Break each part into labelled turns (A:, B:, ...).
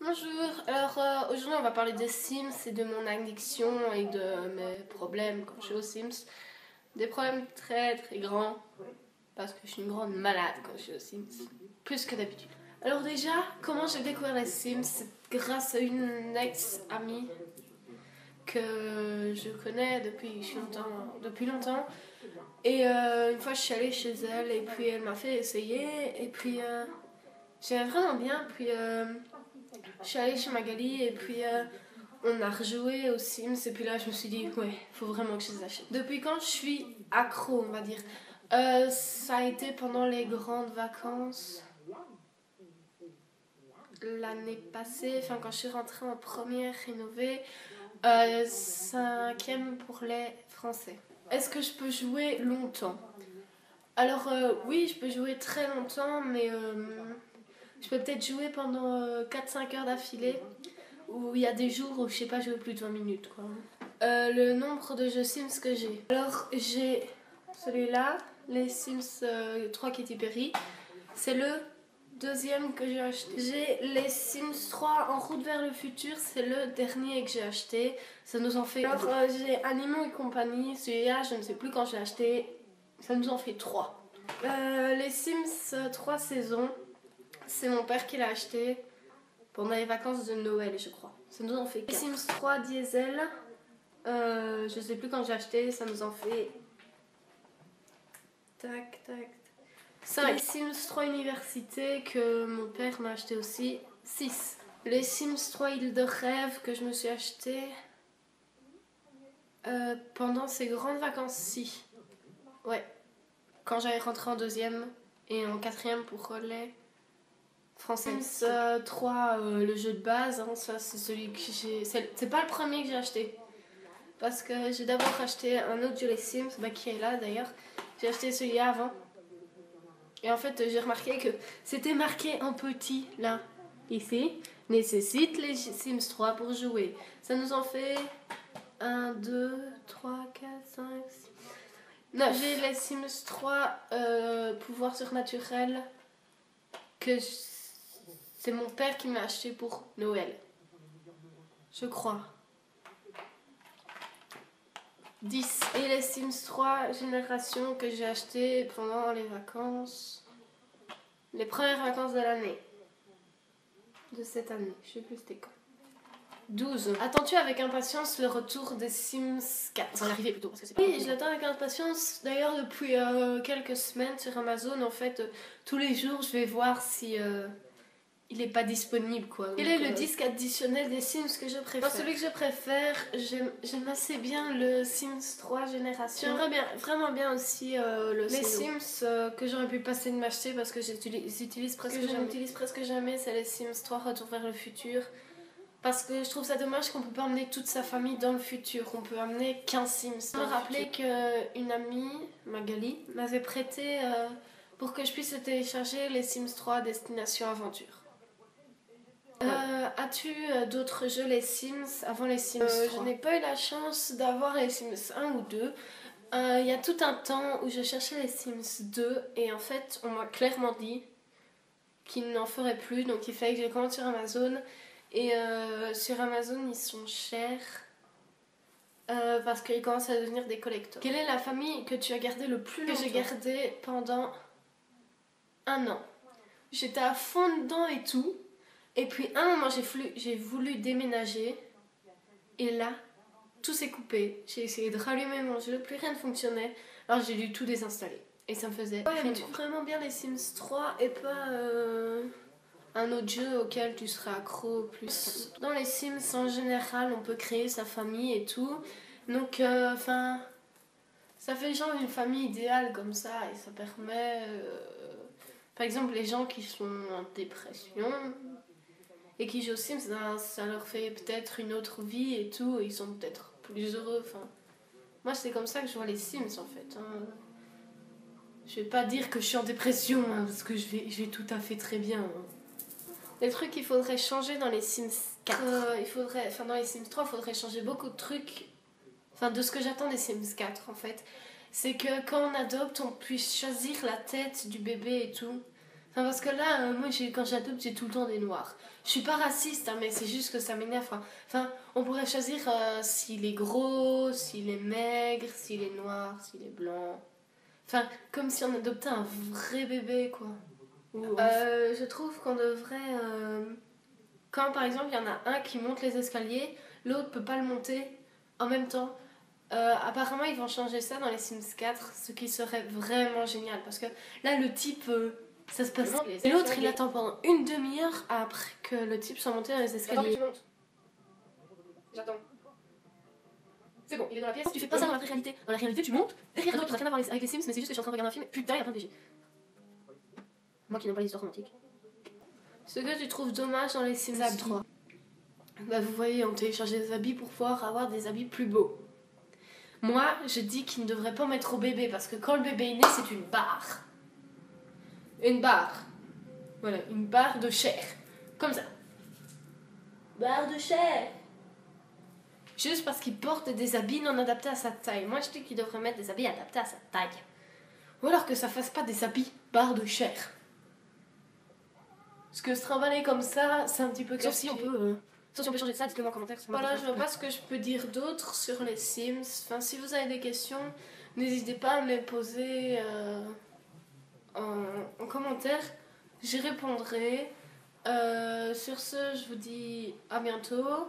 A: Bonjour, alors aujourd'hui on va parler des Sims et de mon addiction et de mes problèmes quand je joue aux Sims. Des problèmes très très grands, parce que je suis une grande malade quand je joue aux Sims, plus que d'habitude. Alors déjà, comment j'ai découvert les Sims? C'est grâce à une ex-amie que je connais depuis longtemps. Et une fois je suis allée chez elle et puis elle m'a fait essayer et puis j'aimais vraiment bien. Puis je suis allée chez Magali et puis on a rejoué aux Sims et puis là je me suis dit ouais, faut vraiment que je les achète. Depuis quand je suis accro, on va dire, ça a été pendant les grandes vacances l'année passée, enfin quand je suis rentrée en première rénovée, cinquième pour les Français. Est-ce que je peux jouer longtemps? Alors oui, je peux jouer très longtemps, mais je peux peut-être jouer pendant 4-5 heures d'affilée. Où il y a des jours où je sais pas jouer plus de 20 minutes quoi. Le nombre de jeux Sims que j'ai. Alors j'ai celui-là, les Sims 3 Katy Perry. C'est le deuxième que j'ai acheté. J'ai les Sims 3 en route vers le futur, c'est le dernier que j'ai acheté. Ça nous en fait. Alors j'ai Animaux et compagnie, celui-là je ne sais plus quand je l'ai acheté. Ça nous en fait 3. Les Sims 3 saisons, c'est mon père qui l'a acheté pendant les vacances de Noël, je crois. Ça nous en fait 4. Sims 3 Diesel, je sais plus quand j'ai acheté, ça nous en fait... Tac, tac. 5. Les Sims 3 Université que mon père m'a acheté aussi, 6. Les Sims 3 Île de Rêve que je me suis acheté pendant ces grandes vacances-ci. Ouais. Quand j'allais rentrer en deuxième et en quatrième pour les Français. Sims 3, le jeu de base, hein, ça c'est celui que j'ai. C'est pas le premier que j'ai acheté. Parce que j'ai d'abord acheté un autre jeu les Sims, qui est là d'ailleurs. J'ai acheté celui-là avant. Et en fait, j'ai remarqué que c'était marqué en petit là, ici. Nécessite les Sims 3 pour jouer. Ça nous en fait 1, 2, 3, 4, 5, 6, 9. J'ai les Sims 3 pouvoir surnaturel que c'est mon père qui m'a acheté pour Noël. Je crois. 10. Et les Sims 3 génération que j'ai acheté pendant les vacances. Les premières vacances de l'année. De cette année. Je sais plus c'était quand. 12. Attends-tu avec impatience le retour des Sims 4? Enfin, l'arrivée plutôt. Parce que c'est pas. Oui, je l'attends avec impatience. D'ailleurs, depuis quelques semaines sur Amazon, en fait, tous les jours, je vais voir si il est pas disponible quoi. Quel est le disque additionnel des Sims que je préfère? Celui que je préfère, j'aime assez bien le Sims 3 génération. J'aimerais vraiment bien aussi les Sims que j'aurais pu passer de m'acheter parce que j'utilise presque jamais, c'est les Sims 3 Retour vers le futur. Parce que je trouve ça dommage qu'on peut pas emmener toute sa famille dans le futur. On peut amener qu'un Sims. Je me rappelais qu'une amie, Magali, m'avait prêté pour que je puisse télécharger les Sims 3 Destination Aventure. As-tu d'autres jeux les Sims avant les Sims 3? Je n'ai pas eu la chance d'avoir les Sims 1 ou 2. Il y a tout un temps où je cherchais les Sims 2 et en fait on m'a clairement dit qu'ils n'en feraient plus, donc il fallait que je les commande sur Amazon. Et sur Amazon ils sont chers parce qu'ils commencent à devenir des collectors. Quelle est la famille que tu as gardé le plus longtemps? Que j'ai gardé pendant 1 an. J'étais à fond dedans et tout. Et puis à un moment j'ai voulu déménager et là tout s'est coupé. J'ai essayé de rallumer mon jeu, plus rien ne fonctionnait. Alors j'ai dû tout désinstaller et ça me faisait vraiment bien les Sims 3 et pas un autre jeu auquel tu serais accro plus. Dans les Sims en général on peut créer sa famille et tout. Donc ça fait genre une famille idéale comme ça et ça permet par exemple les gens qui sont en dépression et qui jouent aux Sims, ça leur fait peut-être une autre vie et tout, et ils sont peut-être plus heureux. Enfin, moi, c'est comme ça que je vois les Sims en fait. Hein. Je vais pas dire que je suis en dépression, hein, parce que je vais tout à fait très bien. Hein. Les trucs qu'il faudrait changer dans les Sims 4, dans les Sims 3, il faudrait changer beaucoup de trucs. Enfin, de ce que j'attends des Sims 4 en fait. C'est que quand on adopte, on puisse choisir la tête du bébé et tout. Enfin, parce que là, moi, quand j'adopte, j'ai tout le temps des noirs. Je suis pas raciste, hein, mais c'est juste que ça m'énerve. Enfin, on pourrait choisir s'il est gros, s'il est maigre, s'il est noir, s'il est blanc. Enfin, comme si on adoptait un vrai bébé, quoi. Je trouve qu'on devrait... quand, par exemple, il y en a un qui monte les escaliers, l'autre peut pas le monter en même temps. Apparemment, ils vont changer ça dans les Sims 4, ce qui serait vraiment génial. Parce que là, le type... ça se passe. Et l'autre, il attend pendant une demi-heure après que le type soit monté dans les escaliers.
B: J'attends. C'est bon, il est dans la pièce.
A: Tu fais pas ça dans la vraie réalité. Dans la réalité, tu montes. Derrière toi, tu n'as rien à voir avec les Sims, mais c'est juste que je suis en train de regarder un film. Putain, il y a plein de PG. Moi qui n'aime pas les histoires romantiques. Ce que tu trouves dommage dans les Sims 3. Bah, vous voyez, on télécharge des habits pour pouvoir avoir des habits plus beaux. Moi, je dis qu'il ne devrait pas mettre au bébé parce que quand le bébé est né, c'est une barre. Une barre. Voilà, une barre de chair. Comme ça. Barre de chair. Juste parce qu'il porte des habits non adaptés à sa taille. Moi, je dis qu'il devrait mettre des habits adaptés à sa taille. Ou alors que ça fasse pas des habits barre de chair. Parce que se trimballer comme ça, c'est un petit peu...
B: Sauf si on peut changer de ça, dites-le moi en commentaire.
A: Voilà, je vois pas ce que je peux dire d'autre sur les Sims. Enfin, si vous avez des questions, n'hésitez pas à me les poser en commentaire. J'y répondrai. Sur ce, je vous dis à bientôt.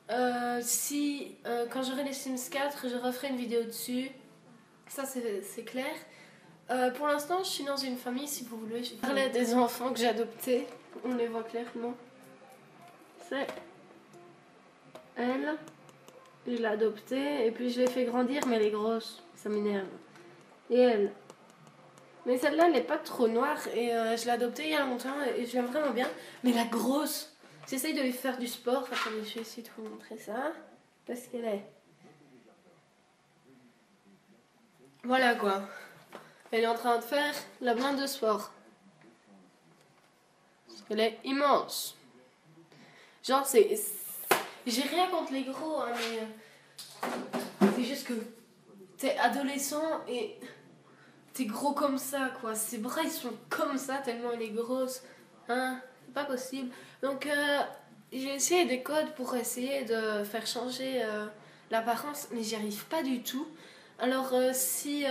A: Quand j'aurai les Sims 4, je referai une vidéo dessus. Ça, c'est clair. Pour l'instant, je suis dans une famille, si vous voulez. Je parlais des enfants que j'ai adoptés. On les voit clairement. C'est elle. Je l'ai adoptée et puis je l'ai fait grandir, mais elle est grosse. Ça m'énerve. Et elle. Mais celle-là, elle n'est pas trop noire et je l'ai adoptée il y a longtemps et je l'aime vraiment bien. Mais la grosse, j'essaye de lui faire du sport. Attendez, je vais essayer de vous montrer ça. Parce qu'elle est... Voilà quoi. Elle est en train de faire la blinde de sport. Elle est immense. Genre, j'ai rien contre les gros, hein, mais c'est juste que t'es adolescent et t'es gros comme ça, quoi. Ses bras, ils sont comme ça tellement elle est grosse. Hein, c'est pas possible. Donc, j'ai essayé des codes pour essayer de faire changer l'apparence, mais j'y arrive pas du tout. Alors, si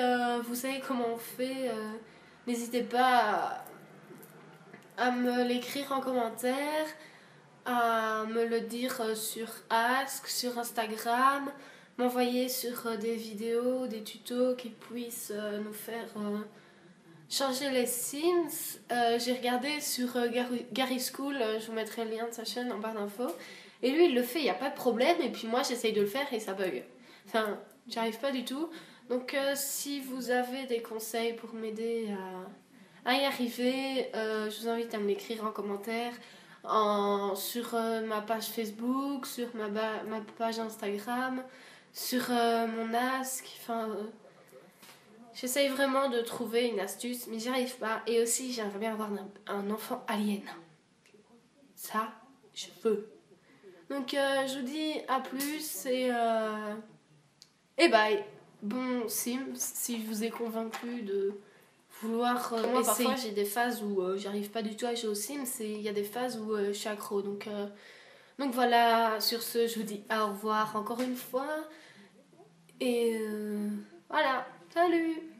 A: vous savez comment on fait, n'hésitez pas à me l'écrire en commentaire, à me le dire sur Ask, sur Instagram, m'envoyer sur des vidéos, des tutos qui puissent nous faire changer les Sims. J'ai regardé sur Gary School, je vous mettrai le lien de sa chaîne en barre d'infos. Et lui, il le fait, il n'y a pas de problème. Et puis moi, j'essaye de le faire et ça bug. Enfin, j'y arrive pas du tout. Donc, si vous avez des conseils pour m'aider à y arriver, je vous invite à me l'écrire en commentaire. Sur ma page Facebook, sur ma page Instagram, sur mon Ask. Enfin, j'essaye vraiment de trouver une astuce, mais j'y arrive pas. Et aussi, j'aimerais bien avoir un enfant alien. Ça, je veux. Donc, je vous dis à plus et bye. Bon Sims, si je vous ai convaincu de vouloir moi, parfois j'ai des phases où j'arrive pas du tout à jouer aux Sims et il y a des phases où je suis accro. Donc voilà, sur ce, je vous dis au revoir encore une fois. Et voilà, salut!